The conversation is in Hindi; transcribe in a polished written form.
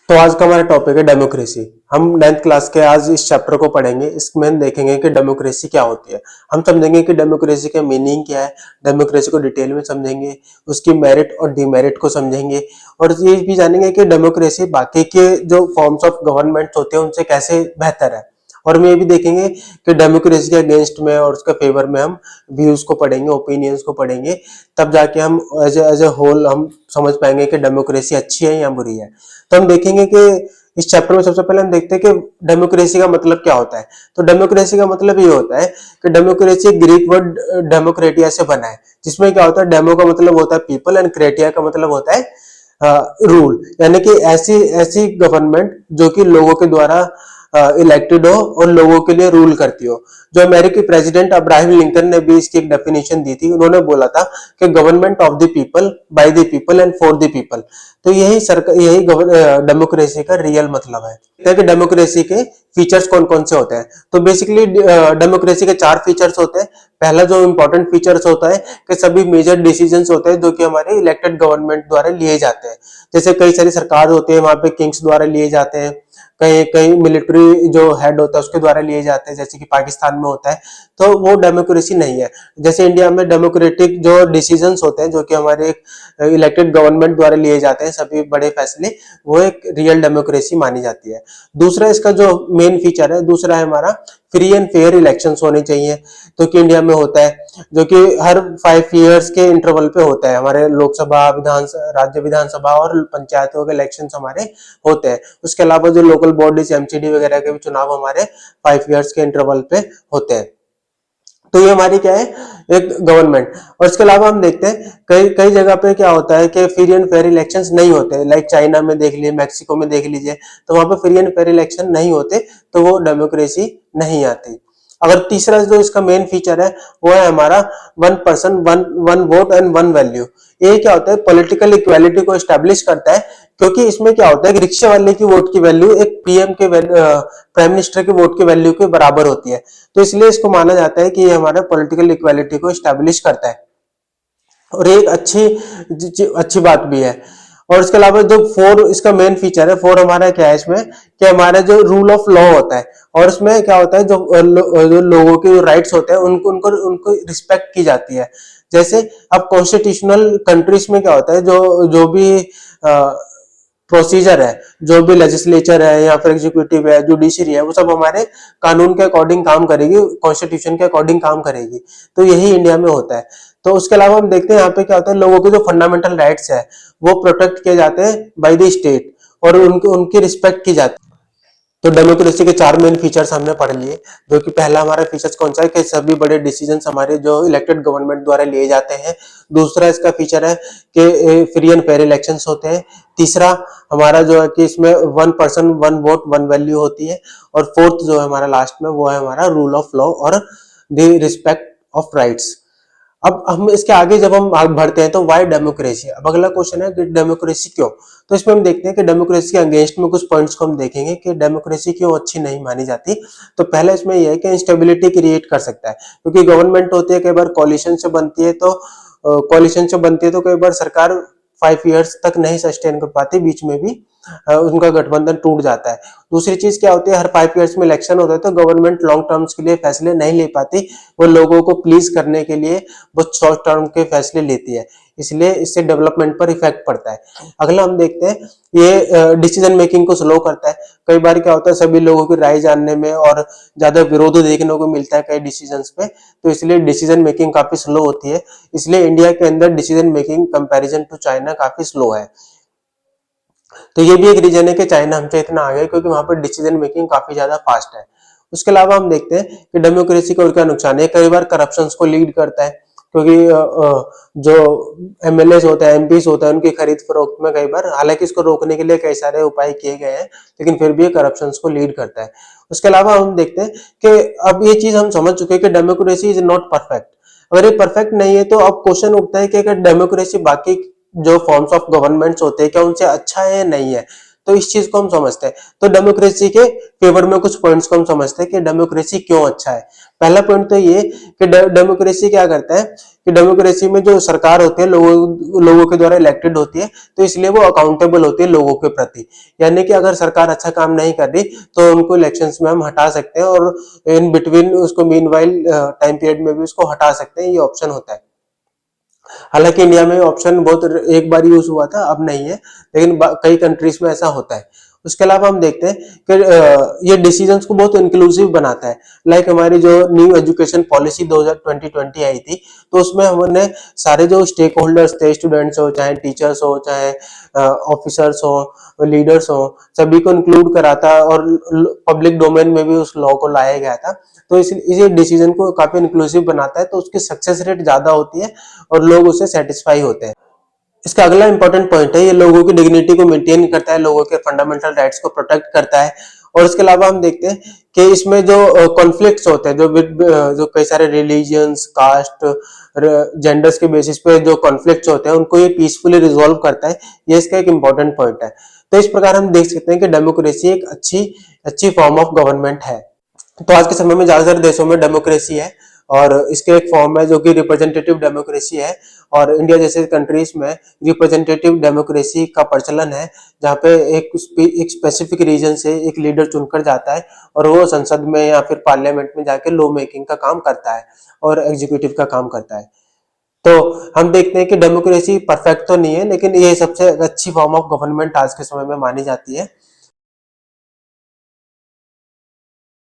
तो आज का हमारा टॉपिक है डेमोक्रेसी। हम 9th क्लास के आज इस चैप्टर को पढ़ेंगे। इसमें हम देखेंगे कि डेमोक्रेसी क्या होती है। हम समझेंगे कि डेमोक्रेसी का मीनिंग क्या है, डेमोक्रेसी को डिटेल में समझेंगे, उसकी मेरिट और डिमेरिट को समझेंगे और ये भी जानेंगे कि डेमोक्रेसी बाकी के जो फॉर्म्स ऑफ गवर्नमेंट होते हैं उनसे कैसे बेहतर है। और हम ये भी देखेंगे कि डेमोक्रेसी के अगेंस्ट में और उसके फेवर में हम व्यूज को पढ़ेंगे, ओपिनियंस को पढ़ेंगे। तब जाके हम एज ए होल हम समझ पाएंगे कि डेमोक्रेसी अच्छी है या बुरी है। तो हम देखेंगे कि इस चैप्टर में सबसे पहले हम देखते हैं कि डेमोक्रेसी का मतलब क्या होता है। तो डेमोक्रेसी का मतलब ये होता है कि डेमोक्रेसी ग्रीक वर्ड डेमोक्रेटिया से बना है, जिसमें क्या होता है, डेमो का मतलब होता है पीपल एंड क्रेटिया का मतलब होता है रूल, यानी कि ऐसी ऐसी गवर्नमेंट जो कि लोगों के द्वारा इलेक्टेड हो और लोगों के लिए रूल करती हो। जो अमेरिकी प्रेसिडेंट अब्राहम लिंकन ने भी इसकी एक डेफिनेशन दी थी। उन्होंने बोला था कि government of the people, by the people and for the people. तो यही सरकार, यही डेमोक्रेसी का रियल मतलब है कि डेमोक्रेसी के फीचर्स कौन कौन से होते हैं। तो बेसिकली डेमोक्रेसी के 4 फीचर्स होते हैं। पहला जो इंपॉर्टेंट फीचर्स होता है कि सभी मेजर डिसीजंस होते हैं जो कि हमारे इलेक्टेड गवर्नमेंट द्वारा लिए जाते हैं। जैसे कई सारी सरकार होते हैं, वहां पे किंग्स द्वारा लिए जाते हैं, कहीं कहीं मिलिट्री जो हेड होता है उसके द्वारा लिए जाते हैं, जैसे कि पाकिस्तान में होता है। तो वो डेमोक्रेसी नहीं है। जैसे इंडिया में डेमोक्रेटिक जो डिसीजंस होते हैं जो कि हमारे इलेक्टेड गवर्नमेंट द्वारा लिए जाते हैं, सभी बड़े फैसले, वो एक रियल डेमोक्रेसी मानी जाती है। दूसरा इसका जो मेन फीचर है, दूसरा है हमारा फ्री एंड फेयर इलेक्शंस होने चाहिए, जो कि इंडिया में होता है, जो कि हर 5 ईयर्स के इंटरवल पे होता है। हमारे लोकसभा, राज्य विधानसभा और पंचायतों के इलेक्शंस हमारे होते हैं। उसके अलावा जो लोकल बॉडीज, एमसीडी वगैरह के भी चुनाव हमारे 5 ईयर्स के इंटरवल पे होते हैं। तो ये हमारी क्या है, एक गवर्नमेंट। और इसके अलावा हम देखते हैं कई कई जगह पे क्या होता है कि फ्री एंड फेयर इलेक्शंस नहीं होते। लाइक चाइना में देख लीजिए, मैक्सिको में देख लीजिए, तो वहां पे फ्री एंड फेयर इलेक्शन नहीं होते, तो वो डेमोक्रेसी नहीं आती। अगर तीसरा जो इसका मेन फीचर है वो है हमारा one person one one vote and one value. ये क्या होता है, पॉलिटिकल इक्वालिटी को एस्टेब्लिश करता है। क्योंकि इसमें क्या होता है कि रिक्शा वाले की वोट की वैल्यू एक पीएम के प्राइम मिनिस्टर के वोट की वैल्यू के बराबर होती है। तो इसलिए इसको माना जाता है कि ये हमारे पॉलिटिकल इक्वालिटी को एस्टेब्लिश करता है और एक अच्छी बात भी है। और इसके अलावा जो 4 इसका मेन फीचर है, 4 हमारा क्या है इसमें, कि हमारा जो रूल ऑफ लॉ होता है, और इसमें क्या होता है, जो लोगों के राइट्स होते हैं उनको उनको उनको रिस्पेक्ट की जाती है। जैसे अब कॉन्स्टिट्यूशनल कंट्रीज में क्या होता है, जो जो भी प्रोसीजर है, जो भी लेजिस्लेचर है या फिर एग्जीक्यूटिव है, जुडिशरी है, वो सब हमारे कानून के अकॉर्डिंग काम करेगी, कॉन्स्टिट्यूशन के अकॉर्डिंग काम करेगी। तो यही इंडिया में होता है। तो उसके अलावा हम देखते हैं यहाँ पे क्या होता है, लोगों के जो फंडामेंटल राइट्स है वो प्रोटेक्ट किए जाते हैं बाय द स्टेट और उनकी उनकी रिस्पेक्ट की जाती है। तो डेमोक्रेसी के 4 मेन फीचर्स हमने पढ़ लिए। जो कि पहला हमारा फीचर्स कौन सा है, कि सभी बड़े डिसीजंस हमारे जो इलेक्टेड गवर्नमेंट द्वारा लिए जाते हैं। दूसरा इसका फीचर है कि फ्री एंड फेयर इलेक्शंस होते हैं। तीसरा हमारा जो है कि इसमें one person one vote one value होती है। और फोर्थ जो है हमारा लास्ट में, वो है हमारा रूल ऑफ लॉ और द रिस्पेक्ट ऑफ राइट्स। अब हम इसके आगे जब हम आगे बढ़ते हैं तो वाई डेमोक्रेसी। अब अगला क्वेश्चन है कि डेमोक्रेसी क्यों। तो इसमें हम देखते हैं कि डेमोक्रेसी के अगेंस्ट में कुछ पॉइंट्स को हम देखेंगे कि डेमोक्रेसी क्यों अच्छी नहीं मानी जाती। तो पहले इसमें यह है कि इंस्टेबिलिटी क्रिएट कर सकता है, क्योंकि गवर्नमेंट होती है कई बार कॉलिशन से बनती है, तो कई बार सरकार 5 ईयर्स तक नहीं सस्टेन कर पाती, बीच में भी उनका गठबंधन टूट जाता है। दूसरी चीज क्या होती है, हर 5 ईयर्स में इलेक्शन होता है, तो गवर्नमेंट लॉन्ग टर्म्स के लिए फैसले नहीं ले पाती, वो लोगों को प्लीज करने के लिए बहुत शॉर्ट टर्म के फैसले लेती है, इसलिए इससे डेवलपमेंट पर इफेक्ट पड़ता है। अगला हम देखते हैं, ये डिसीजन मेकिंग को स्लो करता है। कई बार क्या होता है, सभी लोगों की राय जानने में और ज्यादा विरोध देखने को मिलता है कई डिसीजंस पे, तो इसलिए डिसीजन मेकिंग काफी स्लो होती है। इसलिए इंडिया के अंदर decision making comparison to China काफी स्लो है। तो ये भी एक रीजन है कि चाइना हमसे इतना आगे है, क्योंकि वहां पर डिसीजन मेकिंग काफी ज्यादा फास्ट है। उसके अलावा हम देखते हैं कि डेमोक्रेसी का और क्या नुकसान है। कई बार करप्शन को लीड करता है, क्योंकि जो एमएलए होते हैं, एमपीज होते हैं, उनकी खरीद फरोख्त में कई बार, हालांकि इसको रोकने के लिए कई सारे उपाय किए गए हैं, लेकिन फिर भी ये करप्शन को लीड करता है। उसके अलावा हम देखते हैं कि अब ये चीज हम समझ चुके हैं कि डेमोक्रेसी इज नॉट परफेक्ट। अगर ये परफेक्ट नहीं है तो अब क्वेश्चन उठता है कि अगर डेमोक्रेसी बाकी जो फॉर्म्स ऑफ गवर्नमेंट्स होते हैं क्या उनसे अच्छा है या नहीं है। तो इस चीज को हम समझते हैं। तो डेमोक्रेसी के फेवर में कुछ पॉइंट्स को हम समझते हैं कि डेमोक्रेसी क्यों अच्छा है। पहला पॉइंट तो ये कि डेमोक्रेसी क्या करता है कि डेमोक्रेसी में जो सरकार होती है लोगों के द्वारा इलेक्टेड होती है, तो इसलिए वो अकाउंटेबल होती है लोगों के प्रति। यानी कि अगर सरकार अच्छा काम नहीं कर रही तो उनको इलेक्शंस में हम हटा सकते हैं और इन बिटवीन उसको मीनवाइल टाइम पीरियड में भी उसको हटा सकते हैं, ये ऑप्शन होता है। हालांकि इंडिया में ऑप्शन बहुत एक बार यूज हुआ था, अब नहीं है, लेकिन कई कंट्रीज में ऐसा होता है। उसके अलावा हम देखते हैं कि ये डिसीजंस को बहुत इंक्लूसिव बनाता है। लाइक हमारी जो न्यू एजुकेशन पॉलिसी 2020 आई थी, तो उसमें हमने सारे जो स्टेक होल्डर्स थे, स्टूडेंट्स हो चाहे टीचर्स हो चाहे ऑफिसर्स हो लीडर्स हो, सभी को इंक्लूड करा था और पब्लिक डोमेन में भी उस लॉ को लाया गया था। तो इस डिसीजन को काफी इंक्लूसिव बनाता है, तो उसकी सक्सेस रेट ज्यादा होती है और लोग उससे सेटिस्फाई होते हैं। इसका अगला इंपॉर्टेंट पॉइंट है, ये लोगों की डिग्निटी को मेंटेन करता है, लोगों के फंडामेंटल राइट्स को प्रोटेक्ट करता है। और इसके अलावा हम देखते हैं कि इसमें जो कॉन्फ्लिक्ट्स होते हैं, जो कई सारे रिलीजियंस, कास्ट, जेंडर्स के बेसिस पे जो कॉन्फ्लिक्ट्स होते हैं, उनको ये पीसफुली रिजॉल्व करता है। ये इसका एक इंपॉर्टेंट पॉइंट है। तो इस प्रकार हम देख सकते हैं कि डेमोक्रेसी एक अच्छी अच्छी फॉर्म ऑफ गवर्नमेंट है। तो आज के समय में ज्यादातर देशों में डेमोक्रेसी है और इसके एक फॉर्म है जो कि रिप्रेजेंटेटिव डेमोक्रेसी है। और इंडिया जैसे कंट्रीज में रिप्रेजेंटेटिव डेमोक्रेसी का प्रचलन है, जहाँ पे एक स्पेसिफिक रीजन से एक लीडर चुनकर जाता है और वो संसद में या फिर पार्लियामेंट में जाके लॉ मेकिंग का काम करता है और एग्जीक्यूटिव का काम करता है। तो हम देखते हैं कि डेमोक्रेसी परफेक्ट तो नहीं है, लेकिन ये सबसे अच्छी फॉर्म ऑफ गवर्नमेंट आज के समय में मानी जाती है।